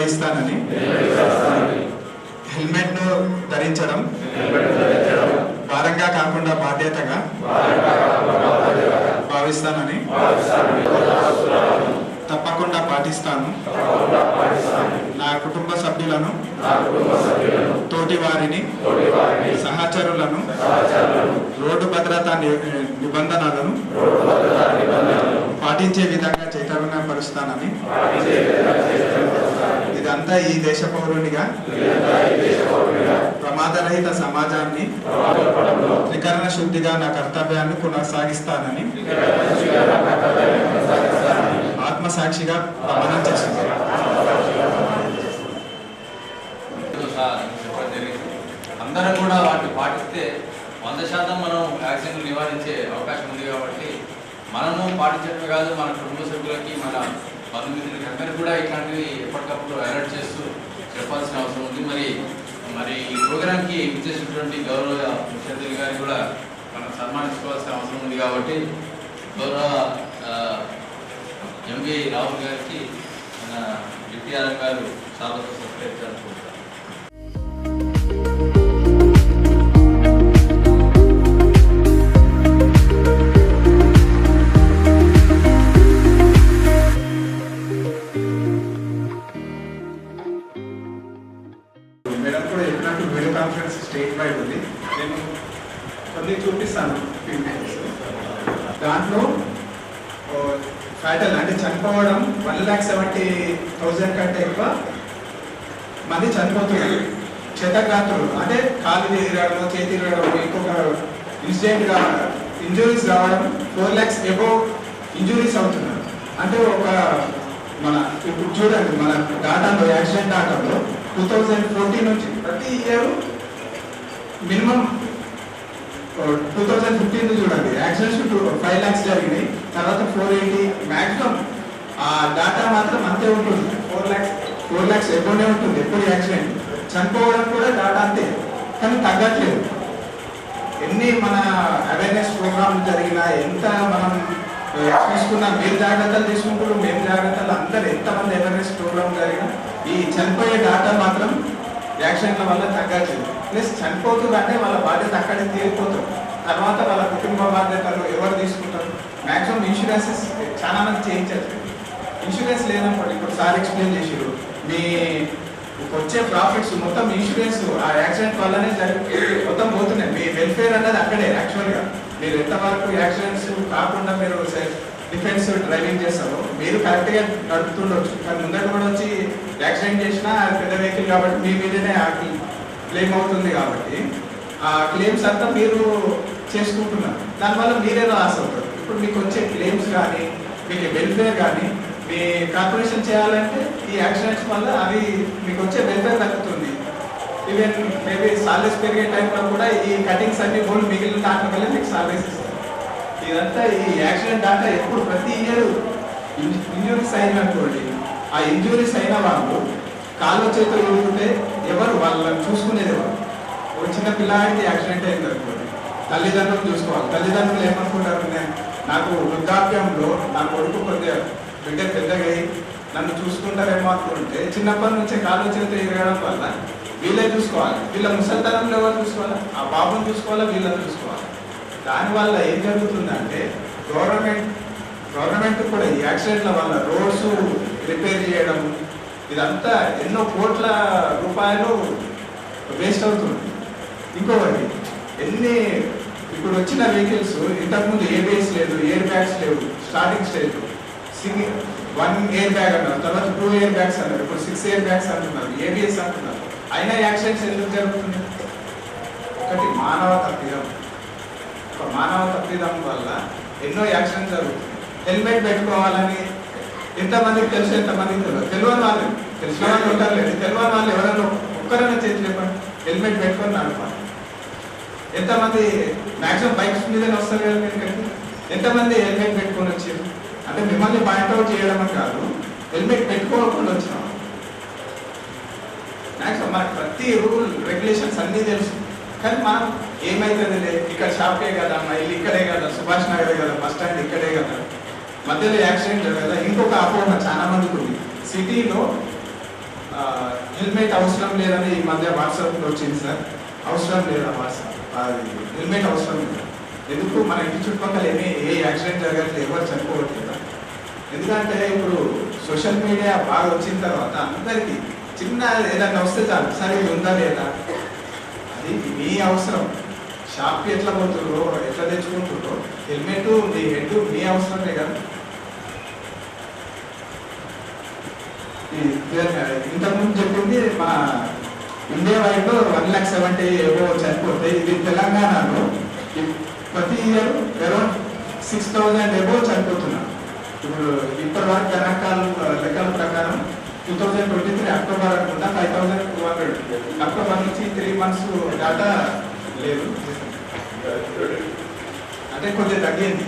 నిర్వహిస్తానని హెల్మెట్ను ధరించడం భారంగా కాకుండా బాధ్యతగా భావిస్తానని తప్పకుండా పాటిస్తాను. నా కుటుంబ సభ్యులను, తోటి వారిని, సహచరులను రోడ్డు భద్రతా నిబంధనలను పాటించే విధంగా చైతన్యపరుస్తానని, ఇదంతా ఈ దేశ పౌరునిగా ప్రమాదరహిత సమాజాన్ని త్రికరణ శుద్ధిగా నా కర్తవ్యాన్ని కొనసాగిస్తానని ఆత్మసాక్షిగా ప్రమాణం చేస్తున్నాను. అందరం కూడా వాటిని పాటిస్తే 100% మనం యాక్సిడెంట్లు నివారించే అవకాశం ఉంది. కాబట్టి మనము పాటించడమే కాదు, మన కుటుంబ సభ్యులకి, మన బంధుమిత్రులకి అందరికీ కూడా ఇట్లాంటివి ఎప్పటికప్పుడు అలర్ట్ చేస్తూ చెప్పాల్సిన అవసరం ఉంది. మరి ఈ ప్రోగ్రాంకి ఇచ్చేసినటువంటి గౌరవ ముఖ్య అతిథి గారిని కూడా మనం సన్మానించుకోవాల్సిన అవసరం ఉంది. కాబట్టి గౌరవ ఎంవి రాహుల్ గారికి మన డిప్యూటీ గారు సార్వత్రిక సబ్స్క్రైబ్ చేసుకుంటారు. మేడం కూడా చెప్పినట్టు వీడియో కాన్ఫరెన్స్ స్టేట్ వైడ్ ఉంది. నేను కొన్ని చూపిస్తాను. దాంట్లో ఫ్యాటల్ అంటే చనిపోవడం 1,70,000 కంటే ఎక్కువ మంది చనిపోతున్నారు. క్షతగాత్రులు అంటే కాలు తిరగడం, చేతి తిరగడం, ఇంకొక ఇన్సిడెంట్గా ఇంజురీస్ రావడం 4 lakhs అబోవ్ ఇంజురీస్ అవుతున్నారు. అంటే ఒక మన ఇప్పుడు చూడండి, మన డాటాలో యాక్సిడెంట్ డాటాలో 2014 నుంచి ప్రతి ఇయర్ మినిమం 2015 చూడండి యాక్సిడెంట్స్ 5 lakhs జరిగినాయి. తర్వాత 480 మ్యాక్సిమం. ఆ డాటా మాత్రం అంతే ఉంటుంది. 4 lakhs ఎక్కువనే ఉంటుంది ఎప్పుడు యాక్సిడెంట్. చనిపోవడం కూడా డాటా అంతే, కానీ తగ్గట్లేదు. ఎన్ని మన అవేర్నెస్ ప్రోగ్రామ్ జరిగినా, ఎంత మనం తీసుకున్నా, మీరు జాగ్రత్తలు తీసుకుంటారు, మేము జాగ్రత్తలు, అందరు ఎంతమంది అవేర్నెస్ ప్రోగ్రామ్ జరిగినా ఈ చనిపోయే డాటా మాత్రం యాక్సిడెంట్ల వల్ల తగ్గట్లేదు. ప్లస్ చనిపోతుంది అంటే వాళ్ళ బాధ్యత అక్కడే తీరిపోతారు. తర్వాత వాళ్ళ కుటుంబ బాధ్యతలు ఎవరు తీసుకుంటారు? మ్యాక్సిమం ఇన్సూరెన్సెస్ చాలా మంది చేయించట్లేదు. ఇన్సూరెన్స్ లేనప్పుడు ఇప్పుడు సార్ ఎక్స్ప్లెయిన్ చేసారు, మీ వచ్చే ప్రాఫిట్స్ మొత్తం ఇన్సూరెన్స్ ఆ యాక్సిడెంట్ వల్లనే మొత్తం పోతున్నాయి. మీ వెల్ఫేర్ అన్నది అక్కడే. యాక్చువల్గా మీరు ఎంతవరకు యాక్సిడెంట్స్ కాకుండా మీరు డిఫెన్స్ డ్రైవింగ్ చేస్తారో మీరు కరెక్ట్గా నడుపుతుండొచ్చు, కానీ ముందర కూడా వచ్చి యాక్సిడెంట్ చేసినా అది పెద్ద వెహికల్ కాబట్టి మీ మీదనే ఆ క్లెయిమ్ అవుతుంది. కాబట్టి ఆ క్లెయిమ్స్ అంతా మీరు చేసుకుంటున్నారు, దానివల్ల మీరే లాస్ అవుతారు. ఇప్పుడు మీకు వచ్చే క్లెయిమ్స్ కానీ, మీకు వెల్ఫేర్ కానీ మీ కార్పొరేషన్ చేయాలంటే ఈ యాక్సిడెంట్స్ వల్ల అవి మీకు వచ్చే వెల్ఫేర్ తగ్గుతుంది. ఈవెన్ మేబీ సాలరీస్ పెరిగే టైంలో కూడా ఈ కటింగ్స్ అన్ని కూడా మిగిలిన దాంట్లో వల్ల మీకు సాలరీస్ ఇస్తారు. ఇదంతా ఈ యాక్సిడెంట్ డాటా ఎప్పుడు ప్రతి ఇయర్ ఇంజురీస్ అయినటువంటి ఆ ఇంజురీస్ అయిన వాళ్ళు కాళ్ళు చేతులు ఊరుకుంటే ఎవరు వాళ్ళని చూసుకునేది ఎవరు? ఒక చిన్న పిల్లాడికి యాక్సిడెంట్ అయింది అనుకోండి, తల్లిదండ్రులు చూసుకోవాలి. తల్లిదండ్రులు ఏమనుకుంటారు, నాకు వృద్ధాప్యంలో నా కొడుకు కొద్దిగా బిడ్డ పెద్దగా అయ్యి నన్ను చూసుకుంటారేమో అనుకుంటే చిన్నప్పటి నుంచే కాళ్ళు చేతులు ఎరగడం వల్ల వీళ్ళే చూసుకోవాలి. వీళ్ళ ముసలితనంలో ఎవరు చూసుకోవాలి? ఆ బాబుని చూసుకోవాలా, వీళ్ళని చూసుకోవాలి. దానివల్ల ఏం జరుగుతుందంటే గవర్నమెంట్ కూడా ఈ యాక్సిడెంట్ల వల్ల రోడ్స్ రిపేర్ చేయడం, ఇదంతా ఎన్నో కోట్ల రూపాయలు వేస్ట్ అవుతుంది. ఇంకొకటి ఇప్పుడు వచ్చిన వెహికల్స్ ఇంతకుముందు ఏబిఎస్ లేదు, ఎయిర్ బ్యాగ్స్ లేవు. స్టార్టింగ్ స్టేజ్ 1 ఎయిర్ బ్యాగ్ అన్నారు, తర్వాత 2 ఎయిర్ బ్యాగ్స్ అన్నారు, ఇప్పుడు 6 ఎయిర్ బ్యాగ్స్ అంటున్నారు, ఏబిఎస్ అంటున్నారు. అయినా యాక్సిడెంట్స్ ఎందుకు జరుగుతుంది? ఒకటి మానవ తప్పిదం వల్ల ఎన్నో యాక్సిడెంట్స్ జరుగుతుంది. హెల్మెట్ పెట్టుకోవాలని ఎంతమందికి తెలుసు, ఎంతమందికి తెలియదు. తెలిసిన వాళ్ళు ఉంటారు లేదు, తెలియని వాళ్ళు ఎవరైనా ఒక్కరైనా చేతులు ఇవ్వండి, హెల్మెట్ పెట్టుకొని నడపాలి. ఎంతమంది మ్యాక్సిమం బైక్స్ మీదనే వస్తారు కదా మీరు ఇక్కడికి, ఎంతమంది హెల్మెట్ పెట్టుకొని వచ్చారు? అంటే మిమ్మల్ని పాయింట్అవుట్ చేయడం అని కాదు, హెల్మెట్ పెట్టుకోకుండా వచ్చినాం. మ్యాక్సిమం మనకు ప్రతి రూల్ రెగ్యులేషన్స్ అన్నీ తెలుసు, కానీ మనం ఏమైతుంది లేదు, ఇక్కడ షాప్కే కదా, మా ఇల్లు ఇక్కడే కదా, సుభాష్ నగరే కదా, బస్ స్టాండ్ ఇక్కడే కదా, మధ్యలో యాక్సిడెంట్ కదా. ఇంకొక అపోహ చాలా మందికి ఉంది, సిటీలో హెల్మెట్ అవసరం లేదని ఈ మధ్య వాట్సాప్లో వచ్చింది సార్. అవసరం లేదా వాట్సాప్ అది హెల్మెట్ అవసరం లేదు. ఎందుకు మన ఇంటి చుట్టుపక్కల ఏ యాక్సిడెంట్ జరగట్లేదు, ఎవరు చనిపోవట్లేదు. ఎందుకంటే ఇప్పుడు సోషల్ మీడియా బాగా వచ్చిన తర్వాత అందరికీ చిన్న ఏదైనా వస్తే చాలు, సరే ఇది ఉందా లేదా, అది మీ అవసరం. షాప్కి ఎట్లా పోతుండ్రో ఎట్లా తెచ్చుకుంటుండ్రో హెల్మెట్ మీ హెడ్ మీ అవసరమే కదా. ఇంతకుముందు చెప్పింది మా ఇండియా వైడ్లో 1,70,000 ఏవో చనిపోతాయి. ఇది తెలంగాణలో ప్రతి ఇయర్ అరౌండ్ 6,000 ఏవో చనిపోతున్నారు. ఇప్పుడు ఇప్పటి వరకు లెక్కల ప్రకారం 2023 అక్టోబర్ అనుకుంటా 5,200. అక్టోబర్ నుంచి 3 months డేటా లేదు, అంటే కొద్దిగా తగ్గింది.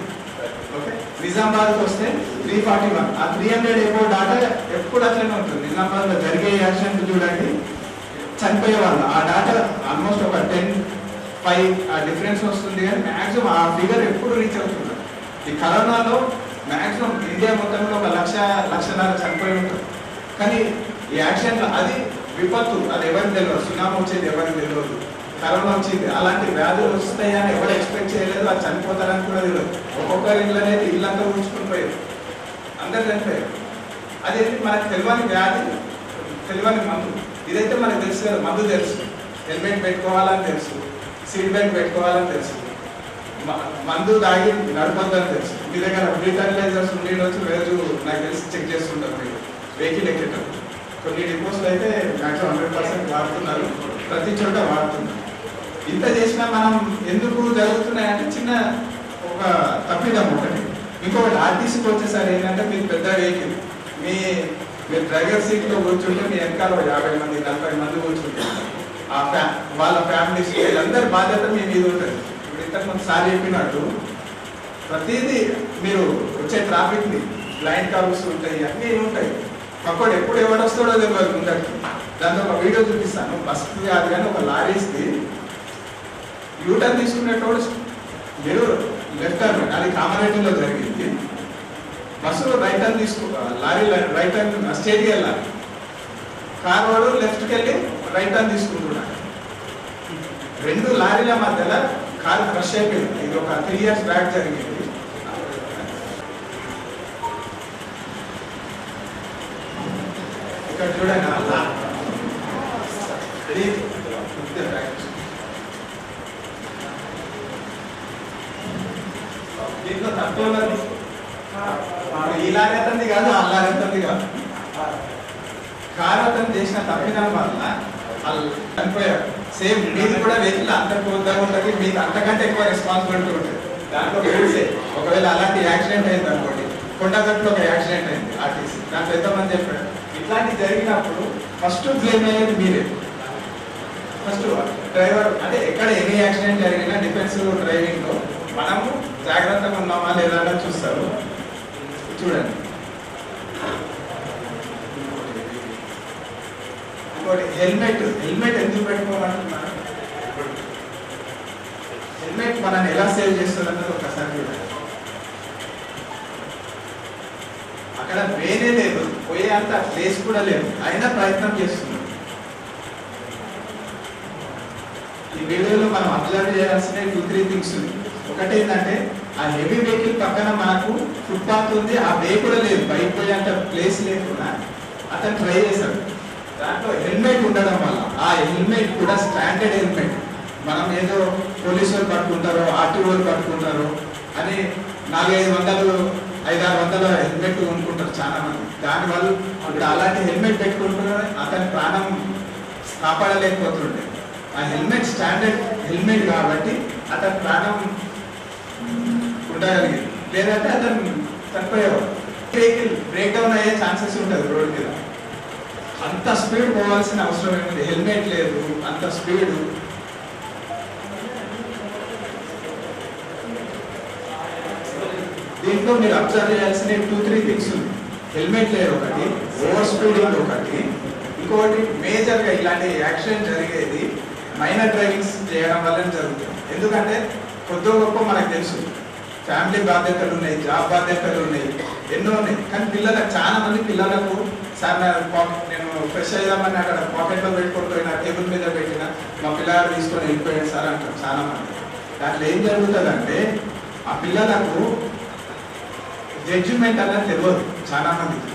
ఓకే, నిజామాబాద్కి వస్తే 341. ఆ 300 ఏవో డేటా ఎప్పుడు అట్లనే ఉంటుంది. నిజామాబాద్లో జరిగే యాక్సిడెంట్ చూడండి, చనిపోయే వాళ్ళు ఆ డేటా ఆల్మోస్ట్ ఒక 10-5 ఆ డిఫరెన్స్ వస్తుంది, కానీ మ్యాక్సిమం ఆ ఫిగర్ ఎప్పుడు రీచ్ అవుతున్నారు. ఈ కరోనాలో మ్యాక్సిమం ఇండియా మొత్తంలో 1,00,000-1,50,000 చనిపోయి ఉంటారు. కానీ ఈ యాక్సిడెంట్ అది విపత్తు, అది ఎవరికి తెలియదు. సునామీ వచ్చేది ఎవరికి తెలియదు, కరోనా వచ్చింది, అలాంటి వ్యాధులు వస్తాయని ఎవరు ఎక్స్పెక్ట్ చేయలేదు. అది చనిపోతారని కూడా తెలియదు. ఒక్కొక్కరి ఇళ్ళనైతే ఇల్లంతా ఊడ్చుకుని పోయారు, అందరు చనిపోయారు. అదేంటి మనకు తెలియని వ్యాధి, తెలియని మందు. ఇదైతే మనకు తెలుసు కదా, మందు తెలుసు, హెల్మెట్ పెట్టుకోవాలని తెలుసు, సీట్ బెల్ట్ పెట్టుకోవాలని తెలుసు, మందు తాగి నడపద్దని తెలుసు. మీ దగ్గర బ్రీథైలైజర్స్ ఉండేటప్పుడు రోజు నాకు తెలిసి చెక్ చేస్తుంటారు మీరు వెహికల్ ఎక్కేటప్పుడు. కొన్ని డిపోస్లో అయితే మ్యాక్సిమం 100% వాడుతున్నారు, ప్రతి చోట వాడుతున్నారు. ఇంత చేసినా మనం ఎందుకు జరుగుతున్నాయంటే చిన్న ఒక తప్పిదం ఒకటి. ఇంకొకటి ఆర్టీసీకి వచ్చేసరి ఏంటంటే మీరు పెద్ద వెహికల్, మీరు డ్రైవర్ సీట్లో కూర్చుంటే మీ వెనకాల 50 మంది 40 మంది కూర్చుంటారు. వాళ్ళ ఫ్యామిలీస్ వీళ్ళందరి బాధ్యత మీ మీద ఉంటుంది. ఇప్పుడు ఇంతకుముందు సార్ చెప్పినట్టు ప్రతిదీ మీరు వచ్చే ట్రాఫిక్ని బ్లైండ్ కార్స్ ఉంటాయి, అన్నీ ఉంటాయి. పక్కడు ఎప్పుడు ఎవడు వస్తాడో తెలియదు ముందరికి. దాంతో ఒక వీడియో చూపిస్తాను. బస్కి కాదు కానీ ఒక లారీస్కి యూటర్న్ తీసుకునేటోడు మీరు లెఫ్ట్ టర్న్, అది కామారెడ్డిలో జరిగింది. Bus right turn lorry right turn స్ట్రేట్కి వెళ్ళాలి, కార్ వాడు లెఫ్ట్కి వెళ్ళి రైట్ టర్న్ తీసుకుంటున్నాడు. 2 లారీల మధ్యలో కారు క్రష్ అయిపోయింది. ఇది ఒక 3 years బ్యాక్ జరిగింది. ఇక్కడ చూడండి, దీంట్లో తక్కువ ఈ లారీ అతనిది కాదు, ఆ లారీ అతనిది కాదు. కారు అతను చేసిన తప్పిదం వల్ల వాళ్ళు చనిపోయారు. సేమ్ మీది కూడా వెహికల్ అంత కొద్దిగా ఉంటుంది, మీకు అంతకంటే ఎక్కువ రెస్పాన్సిబిలిటీ ఉంటుంది. దాంట్లో రూల్సే. ఒకవేళ అలాంటి యాక్సిడెంట్ అయింది అనుకోండి, కొండగట్టులో ఒక యాక్సిడెంట్ అయింది ఆర్టీసీ, దాంట్లో ఎంతమంది చెప్పాడు. ఇట్లాంటివి జరిగినప్పుడు ఫస్ట్ బ్లేమ్ అయ్యేది మీరే. ఫస్ట్ డ్రైవర్, అంటే ఎక్కడ ఎనీ యాక్సిడెంట్ జరిగినా డిఫెన్సివ్ డ్రైవింగ్లో మనము జాగ్రత్తగా ఉన్నామా లేదా అని చూస్తారు. చూడండి, ఇంకోటి హెల్మెట్ ఎందుకు పెట్టుకోవాలంటున్నారు. హెల్మెట్ మనల్ని ఎలా సేవ్ చేస్తుంది అన్నది ఒకసారి చూడండి. అక్కడ వేరే లేదు, పోయే అంత ప్లేస్ కూడా లేదు, అయినా ప్రయత్నం చేస్తున్నాం. ఈ వీడియోలో మనం అబ్జర్వ్ చేయాల్సిన 2-3 థింగ్స్ ఉంది. ఒకటి ఏంటంటే ఆ హెవీ వెహికల్ పక్కన మనకు ఫుట్పాత్ ఉంది, ఆ వే కూడా లేదు, బైక్ పోయేంత ప్లేస్ లేకుండా అతను ట్రై చేశాడు. దాంట్లో హెల్మెట్ ఉండడం వల్ల ఆ హెల్మెట్ కూడా స్టాండర్డ్ హెల్మెట్, మనం ఏదో పోలీసు వాళ్ళు పట్టుకుంటారో ఆర్టీఓలు పట్టుకుంటారో అని 400-500 హెల్మెట్ కొనుక్కుంటారు చాలా మంది. దానివల్ల ఇప్పుడు అలాంటి హెల్మెట్ పెట్టుకుంటున్నారు, అతని ప్రాణం కాపాడలేకపోతుండే. ఆ హెల్మెట్ స్టాండర్డ్ హెల్మెట్ కాబట్టి అతని ప్రాణం ఉండగలిగింది, లేదంటే అతను చనిపోయేవాడు. వెహికల్ బ్రేక్ డౌన్ అయ్యే ఛాన్సెస్ ఉంటుంది రోడ్ మీద. అంత స్పీడ్ పోవాల్సిన అవసరం ఏముంది, హెల్మెట్ లేదు, అంత స్పీడ్. దీంట్లో మీరు అబ్జర్వ్ చేయాల్సిన 2-3 థింగ్స్ ఉంది. హెల్మెట్ లేదు ఒకటి, ఓవర్ స్పీడింగ్ ఒకటి, ఇంకొకటి మేజర్గా ఇలాంటి యాక్సిడెంట్ జరిగేది మైనర్ డ్రైవింగ్స్ చేయడం వల్ల జరుగుతుంది. ఎందుకంటే కొద్ది గొప్ప మనకు తెలుసు, ఫ్యామిలీ బాధ్యతలు ఉన్నాయి, జాబ్ బాధ్యతలు ఉన్నాయి, ఎన్నో ఉన్నాయి. కానీ చాలా మంది పిల్లలకు సార్ నా పాకెట్ నేను ఫ్రెష్ అయ్యామని అక్కడ పాకెట్లో పెట్టుకొని పోయిన టేబుల్ మీద పెట్టిన మా పిల్లలు తీసుకొని వెళ్ళిపోయాడు సార్ అంటారు చాలా మంది. దాంట్లో ఏం జరుగుతుందంటే ఆ పిల్లలకు జడ్జిమెంట్ అన్నది తెలియదు చాలా మందికి.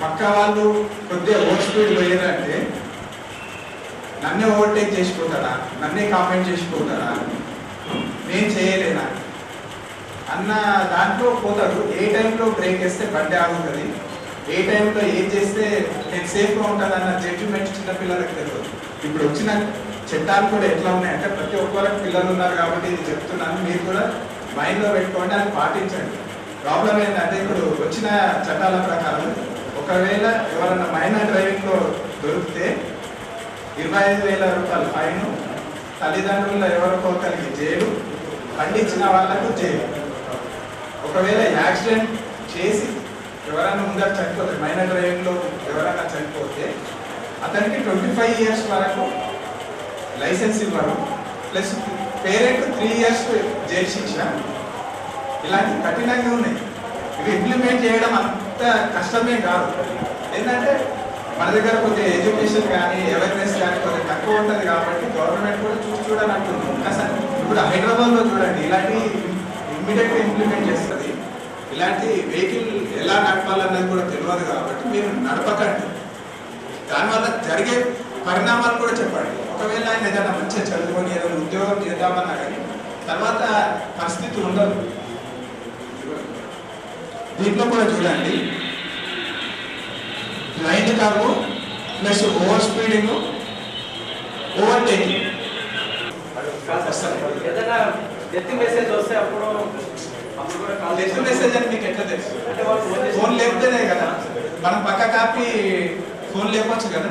పక్క వాళ్ళు కొద్దిగా ఓవర్ స్పీడ్ పోయారంటే నన్నే ఓవర్టేక్ చేసిపోతాడా, నన్నే కామెంట్ చేసిపోతాడా, నేను చేయలేనా అన్న దాంట్లో పోతాడు. ఏ టైంలో బ్రేక్ వేస్తే బండి ఆగుతుంది, ఏ టైంలో ఏం చేస్తే నేను సేఫ్గా ఉంటుంది అన్న జడ్జిమెంట్ చిన్నపిల్లలకు తెలియదు. ఇప్పుడు వచ్చిన చట్టాలు కూడా ఎట్లా ఉన్నాయంటే ప్రతి ఒక్కరికి పిల్లలు ఉన్నారు కాబట్టి ఇది చెప్తున్నాను, మీరు కూడా మైండ్లో పెట్టుకోండి, అది పాటించండి. ప్రాబ్లం ఏంటంటే ఇప్పుడు వచ్చిన చట్టాల ప్రకారం ఒకవేళ ఎవరైనా మైనర్ డ్రైవింగ్లో దొరికితే 25,000 రూపాయలు ఫైన్, తల్లిదండ్రుల ఎవరికో ఒకరికి జైలు, ఖండించిన వాళ్ళకు జైలు. ఒకవేళ యాక్సిడెంట్ చేసి ఎవరైనా ముందర చనిపోతే, మైనర్ డ్రైవింగ్లో ఎవరైనా చనిపోతే అతనికి 25 years వరకు లైసెన్స్ ఇవ్వడం, ప్లస్ పేరెంట్ 3 years జైలు శిక్ష. ఇలాంటి కఠినంగా ఉన్నాయి. ఇవి ఇంప్లిమెంట్ చేయడం అంత కష్టమే కాదు. ఏంటంటే మన దగ్గర కొద్దిగా ఎడ్యుకేషన్ కానీ అవేర్నెస్ కానీ కొద్దిగా తక్కువ ఉంటుంది కాబట్టి గవర్నమెంట్ కూడా చూడని అంటుంది. అసలు ఇప్పుడు హైదరాబాద్లో చూడండి, ఇలాంటి ఇమ్మీడియట్గా ఇంప్లిమెంట్ చేస్తుంది. ఇలాంటి వెహికల్ ఎలా నడపాలన్నది కూడా తెలియదు కాబట్టి మీరు నడపకండి. దానివల్ల జరిగే పరిణామాలు కూడా చెప్పండి. ఒకవేళ ఆయన ఏదైనా మంచిగా చదువుకొని ఏదైనా ఉద్యోగం చేద్దామన్నా కానీ తర్వాత పరిస్థితి ఉండదు. దీంట్లో కూడా చూడండి, లైన్ కాదు plus over speeding, over taking. ఏదైనా డెత్ మెసేజ్ వస్తే అప్పుడు డెత్ మెసేజ్ అని మీకు ఎట్లా తెలుసు? ఫోన్ లేకపోతేనే కదా. మనం పక్క కాపీ ఫోన్ లేపచ్చు కదా.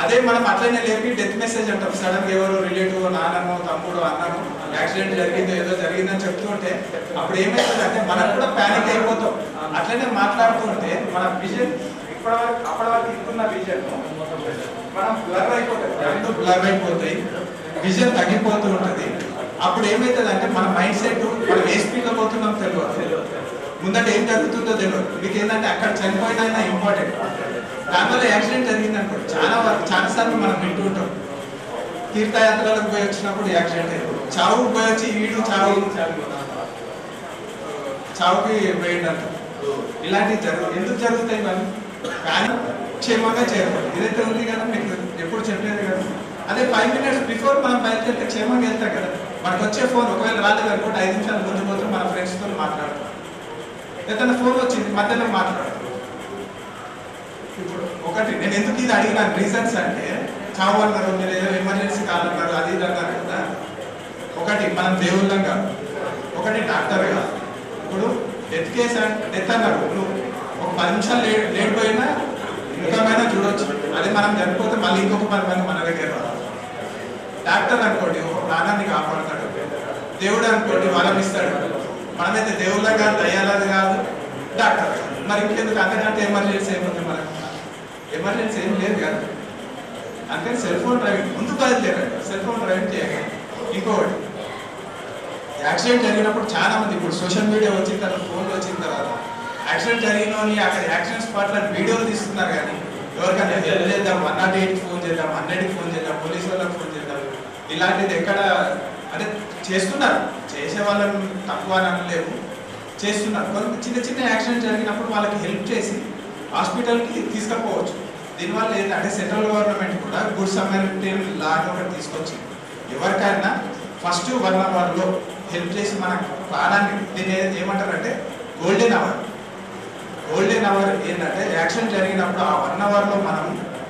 అదే మనం అట్లనే లేపి డెత్ మెసేజ్ అంటాం. సడన్గా ఎవరో రిలేటివ్, నాన్ననో తమ్ముడు అన్నను యాక్సిడెంట్ జరిగిందో ఏదో జరిగిందని చెప్తుంటే అప్పుడు ఏమైతుంది అంటే మనం కూడా ప్యానిక్ అయిపోతాం. అట్లనే మాట్లాడుతుంటే మన విజన్ అప్పటి వరకు ఇస్తున్న విజన్ మనం బ్లర్ అయిపోతాయి, రెండు బ్లర్ అయిపోతాయి, విజన్ తగ్గిపోతూ ఉంటుంది. అప్పుడు ఏమవుతుంది అంటే మన మైండ్ సెట్ మనం ఏ స్పీడ్లో పోతున్నాం తెలియదు, ముందట ఏం జరుగుతుందో తెలియదు. మీకు ఏంటంటే అక్కడ చనిపోయినా ఇంపార్టెంట్. దానివల్ల యాక్సిడెంట్ జరిగింది అనుకోండి, చాలా సార్లు మనం వింటూ ఉంటాం. తీర్థయాత్రలకు పోయి వచ్చినప్పుడు యాక్సిడెంట్ అయిపోయింది, చావుకు పోయి వచ్చి వీడు చావుకి పోయింది అంటారు. ఇలాంటివి ఎందుకు జరుగుతాయి వాళ్ళు? కానీ క్షేమంగా చేరుకోవాలి. ఇదైతే ఉంది కదా, మీకు ఎప్పుడు చెప్పేది కదా. అదే 5 minutes బిఫోర్ మనం బయలుదేరితే క్షేమంగా వెళ్తాం కదా. మనకు వచ్చే ఫోన్ ఒకవేళ రాలేదు అనుకుంటే 5 నిమిషాలు ముందు పోతే మన ఫ్రెండ్స్తో మాట్లాడతాం. ఏదైనా ఫోన్ వచ్చింది మధ్యలో మాట్లాడతాం. ఇప్పుడు ఒకటి నేను ఎందుకు ఇది అడిగినాను రీజన్స్ అంటే, చావు అన్నారు, మీరు ఏదో ఎమర్జెన్సీ కాదన్నారు, అది ఇది అన్నారు కదా. ఒకటి మనం దేవుళ్ళం కాదు, ఒకటి డాక్టర్ కాదు. ఇప్పుడు డెత్ కేసు డెత్ అన్నారు, నువ్వు ఒక 10 నిమిషాలు లేట్ పోయినా ఇంకమైనా చూడవచ్చు. అదే మనం చనిపోతే మళ్ళీ ఇంకొక 10 మంది మన దగ్గర రావాలి. డాక్టర్ అనుకోండి ఒక ప్రాణాన్ని కాపాడుతాడు, దేవుడు అనుకోండి వరం ఇస్తాడు. మనమైతే దేవుళ్ళ కాదు, దయ్యాలది కాదు, డాక్టర్ కాదు. మరి ఇంకెందుకు అంతకంటే ఎమర్జెన్సీ ఏముంది? మనకు ఎమర్జెన్సీ ఏం లేదు కదా. అందుకని సెల్ ఫోన్ డ్రైవింగ్ ముందు బయలుదేరండి, సెల్ ఫోన్ డ్రైవింగ్ చేయాలి. ఇంకొకటి, యాక్సిడెంట్ జరిగినప్పుడు చాలా మంది ఇప్పుడు సోషల్ మీడియా వచ్చిన తర్వాత, ఫోన్లు వచ్చిన తర్వాత యాక్సిడెంట్ జరిగినోని అక్కడ యాక్సిడెంట్ స్పాట్లో వీడియోలు తీస్తున్నారు. కానీ ఎవరికైనా హెల్ప్ చేద్దాం, 108కి ఫోన్ చేద్దాం, 100కి ఫోన్ చేద్దాం, పోలీసు వాళ్ళకి ఫోన్ చేద్దాం, ఇలాంటిది ఎక్కడ అంటే చేస్తున్నారు. చేసే వాళ్ళని తక్కువ అని అనలేము, చేస్తున్నారు. కొంత చిన్న చిన్న యాక్సిడెంట్ జరిగినప్పుడు వాళ్ళకి హెల్ప్ చేసి హాస్పిటల్కి తీసుకుపోవచ్చు. దీనివల్ల ఏంటంటే సెంట్రల్ గవర్నమెంట్ కూడా గుడ్ సమరిటన్ లా ఒకటి తీసుకొచ్చింది. ఎవరికైనా ఫస్ట్ 1 hourలో హెల్ప్ చేసి మన ప్రాణాన్ని, దీన్ని ఏమంటారంటే గోల్డెన్ అవర్. గోల్డెన్ అవర్ ఏంటంటే యాక్సిడెంట్ జరిగినప్పుడు ఆ 1 hourలో మనం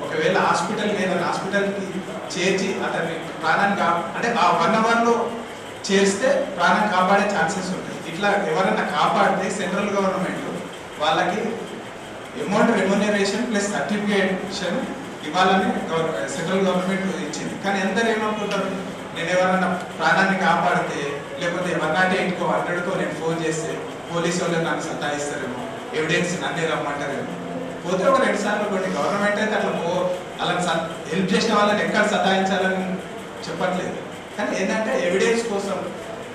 ఒకవేళ హాస్పిటల్కి చేర్చి అతన్ని ప్రాణాన్ని అంటే ఆ 1 hourలో చేస్తే ప్రాణం కాపాడే ఛాన్సెస్ ఉంటాయి. ఇట్లా ఎవరైనా కాపాడితే సెంట్రల్ గవర్నమెంట్ వాళ్ళకి అమౌంట్ రెమ్యూనరేషన్ ప్లస్ సర్టిఫికేషన్ ఇవ్వాలని సెంట్రల్ గవర్నమెంట్ ఇచ్చింది. కానీ అందరూ ఏమనుకుంటారు, నేను ఎవరైనా ప్రాణాన్ని కాపాడితే లేకపోతే 108కో 100కో నేను ఫోన్ చేస్తే పోలీసు వాళ్ళు నన్ను సతాయిస్తారేమో, ఎవిడెన్స్ నన్నే రమ్మంటారేమో. పోతే ఒక 2 సార్లు కొన్ని గవర్నమెంట్ అయితే అట్లా అలా హెల్ప్ చేసిన వాళ్ళని ఎక్కడ సతాయించాలని చెప్పట్లేదు. కానీ ఏంటంటే ఎవిడెన్స్ కోసం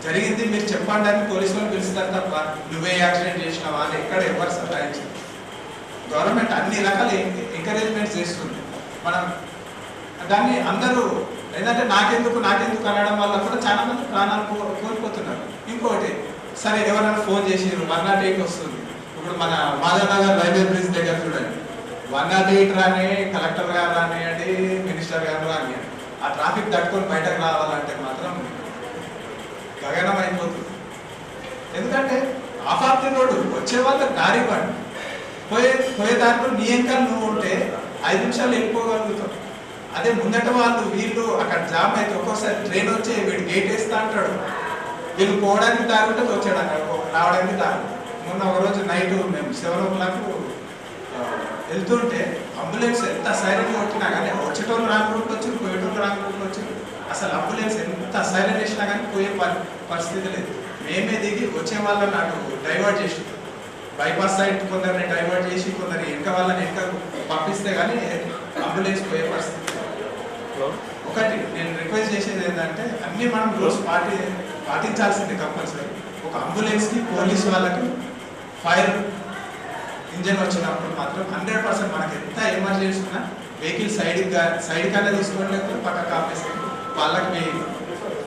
జరిగింది మీరు చెప్పండి అని పోలీసు వాళ్ళు పిలుస్తారు తప్ప నువ్వే యాక్సిడెంట్ చేసినావా అని ఎక్కడ ఎవరు సతాయించారు. గవర్నమెంట్ అన్ని రకాల ఎంకరేజ్మెంట్స్ చేస్తుంది. మనం దాన్ని అందరూ ఏంటంటే నాకెందుకు అనడం వల్ల కూడా చాలా మంది ప్రాణాలు కోల్పోతున్నారు. ఇంకోటి సరే ఎవరైనా ఫోన్ చేసి 108 వస్తుంది. ఇప్పుడు మన మాధవనగర్ రైల్వే బ్రిడ్జ్ దగ్గర చూడండి, 108 రాని, కలెక్టర్ గారు రానియండి, మినిస్టర్ గారు రానియండి, ఆ ట్రాఫిక్ తట్టుకొని బయటకు రావాలంటే మాత్రం గగనం అయిపోతుంది. ఎందుకంటే ఆఫ్ ఆఫ్ ది రోడ్డు వచ్చే వాళ్ళకి దారి ఇవ్వండి, పోయే దాంట్లో నీ ఎంకలు నువ్వు ఉంటే 5 నిమిషాలు వెళ్ళిపోగలుగుతావు. అదే ముందట వాళ్ళు వీళ్ళు అక్కడ జామ్ అయితే ఒక్కోసారి ట్రైన్ వచ్చి వీడు గేట్ వేస్తా అంటాడు, వీళ్ళు పోవడానికి దారి ఉంటుంది, వచ్చేయడానికి రావడానికి దారి. మొన్న ఒకరోజు నైట్ మేము 7 o'clock వెళ్తుంటే అంబులెన్స్ ఎంత సైలెంట్గా కొట్టినా కానీ వచ్చేటోళ్ళు రాంగ్ రూట్కి వచ్చి పోయేటోళ్ళు రాంగ్ రూట్కి వచ్చి అసలు అంబులెన్స్ ఎంత సైలెంట్ వేసినా కానీ పోయే పరిస్థితి లేదు. మేమే దిగి వచ్చే వాళ్ళని అటు డైవర్ట్ చేసి బైపాస్ సైడ్ కొందరిని డైవర్ట్ చేసి కొందరు వెనక వాళ్ళని వెనక పంపిస్తే కానీ అంబులెన్స్ పోయే పరిస్థితి. ఒకటి నేను రిక్వెస్ట్ చేసేది ఏంటంటే అన్ని మనం రూల్స్ పాటించాల్సింది కంపల్సరీ. ఒక అంబులెన్స్కి, పోలీస్ వాళ్ళకి, ఫైర్ ఇంజన్ వచ్చినప్పుడు మాత్రం 100% మనకి ఎంత ఎమర్జెన్సీ ఉన్నా వెహికల్ సైడ్ కన్నా తీసుకోవడం, లేకపోతే పక్క కాపేసి వాళ్ళకి